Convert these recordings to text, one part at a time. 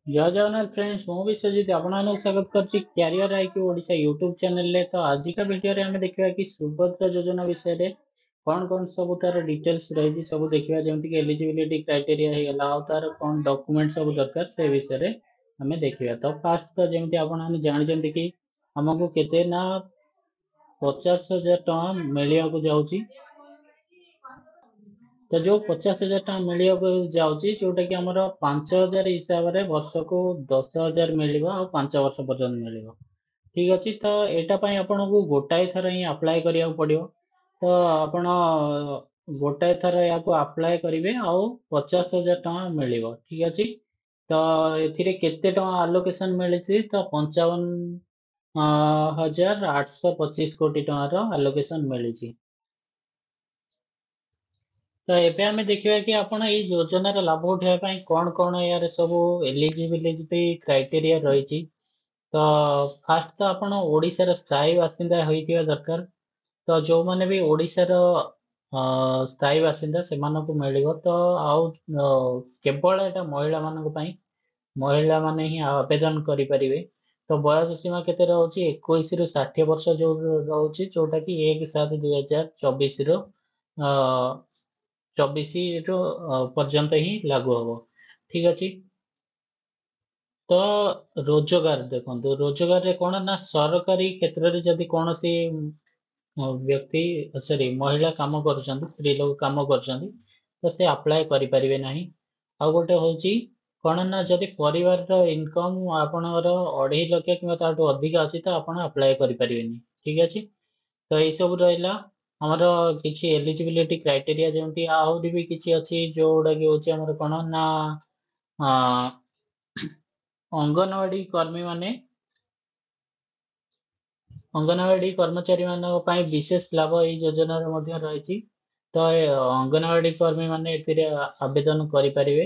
जय जगन्नाथ फ्रेंड्स मु विश्वजित आपको स्वागत करछि career IQ Odisha YouTube channel ले। तो आज का वीडियो रे हमें देखिबा कि सुभद्रा योजना विषय रे कौन कौन सब तार डिटेल्स रही सब देखिबा, जेमति कि एलिजिबिलिटी क्राइटेरिया हे गला आ तार कौन डॉक्यूमेंट सब दरकार से विषय रे हमें देखिबा। तो फास्ट तो जेमति आपण हम जानि जेमति कि हमको केते ना 50,000 टका मिलिया को जाउची। तो जो 50,000 टका मिलिया जाउची जोटा कि हमर 5,000 हिसाब रे वर्ष को 10,000 मिलिबा और 5 वर्ष पर्यंत मिलिबा। ठीक अछि। तो एटा पई आपन को गोटाए थर ही अप्लाई करिया पड़ियो। तो आपण गोटाए थर या को अप्लाई करिवे और 50,000 टका मिलिबो। ठीक अछि। तो एथिरे केते टका अलोकेशन मिलिछि तो 55,825 कोटी टका रो अलोकेशन मिलिछि। तो एबे हमें देखिबा कि आपण एई योजनार लाभ उठाଇବା ପାଇଁ कौन कौन यार सब एलिजिबिलिटी क्राइटेरिया रहिछि। तो फास्ट तो आपण ओडिशार स्थायी बासिंदा होइथिबा दरकार। तो जो माने भी ओडिशार स्थायी बासिंदा सेमानकु मिलिबो। तो आउ केवल एटा महिला मानक पई महिला माने ही आवेदन करि परिबे। तो बयस सीमा केते रहउछि 21 रु 60 वर्ष जो रहउछि, जोटा कि 1/7/2024 रो 24 रो पर्यंत ही लागू हबो। ठीक अछि। तो रोजगार देखो रोजगार रे कोन ना सरकारी क्षेत्र रे जदि कोनोसी व्यक्ति सॉरी महिला काम करूछंती, स्त्री लोग काम करूछंती, तो से अप्लाई करि परिबे नाही। आ गोटे होची कोन ना जदि परिवार रो इनकम आपनकर 2.5 लाख किंवा ताटो अधिक अछि तो आपण अप्लाई करि परिबेनी। ठीक अछि। तो एई सब रहला हमर किछि एलिजिबिलिटी क्राइटेरिया, जेमति आहुरी भी किछि अछि जोडा कि होची हमर कोन ना आ, अंगनवाड़ी कर्मी माने अंगनवाड़ी कर्मचारी ମାନଙ୍କ ପାଇଁ ବିଶେଷ ଲାଭ ଏହି ଯୋଜନାରେ ମଧ୍ୟ ରହିଛି। ତ ଏ ଅଙ୍ଗନବାଡି କର୍ମୀ ମାନେ ଏଥିରେ ଆବେଦନ କରିପାରିବେ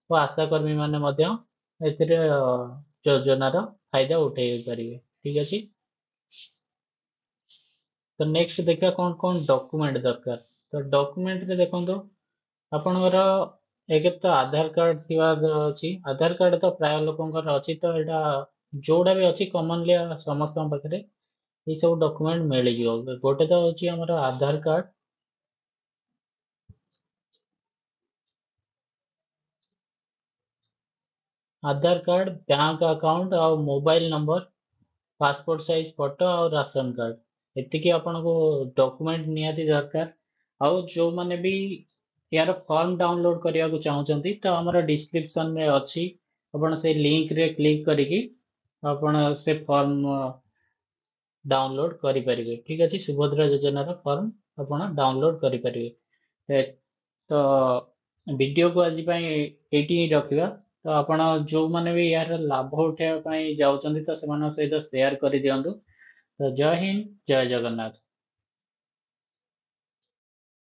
ଓ ଆଶା କର୍ମୀ ମାନେ ମଧ୍ୟ ଏଥିରେ ଯୋଜନାର ଫାଇଦା ଉଠେଇ ପାରିବେ। ଠିକ ଅଛି। ତ ନେକ୍ସଟ ଦେଖିବା କଣ କଣ ଡକୁମେଣ୍ଟ ଦରକାର। ତ ଡକୁମେଣ୍ଟ ରେ ଦେଖନ୍ତୁ ଆପଣଙ୍କର ଏକ ତ ଆଧାର କାର୍ଡ ଥିବା ଅଛି। ଆଧାର କାର୍ଡ ତ ପ୍ରାୟ ଲୋକଙ୍କର ଅଛି। ତ ଏଇଟା ଯୋଉଟା ବି ଅଛି କମନଲି ସମସ୍ତଙ୍କ ପାଖରେ ये सब डॉक्यूमेंट मिलिଯିବ। गोटे तो होची हमर आधार कार्ड, आधार कार्ड, बैंक अकाउंट और mobile number, passport size photo और राशन कार्ड। एतिकी आपनको डॉक्यूमेंट निहाती दरकार। और जो माने भी यार फॉर्म डाउनलोड करिया को चाहउचंती तो हमर डिस्क्रिप्शन में अछि। आपण से लिंक रे क्लिक करिकी आपण से फॉर्म डाउनलोड करि परिबे। ठीक अछि। सुभद्रा योजनार फॉर्म आपण डाउनलोड करि परिबे। तो वीडियो को आज एटी ही रखिबा। तो आपण जो माने भी यार लाभ उठाଇବା ପାଇଁ ଯାଉଛନ୍ତି ତ ସେମାନଙ୍କ ସହିତ ସେୟାର କରି ଦିଅନ୍ତୁ। तो जय हिंद, जय जगन्नाथ।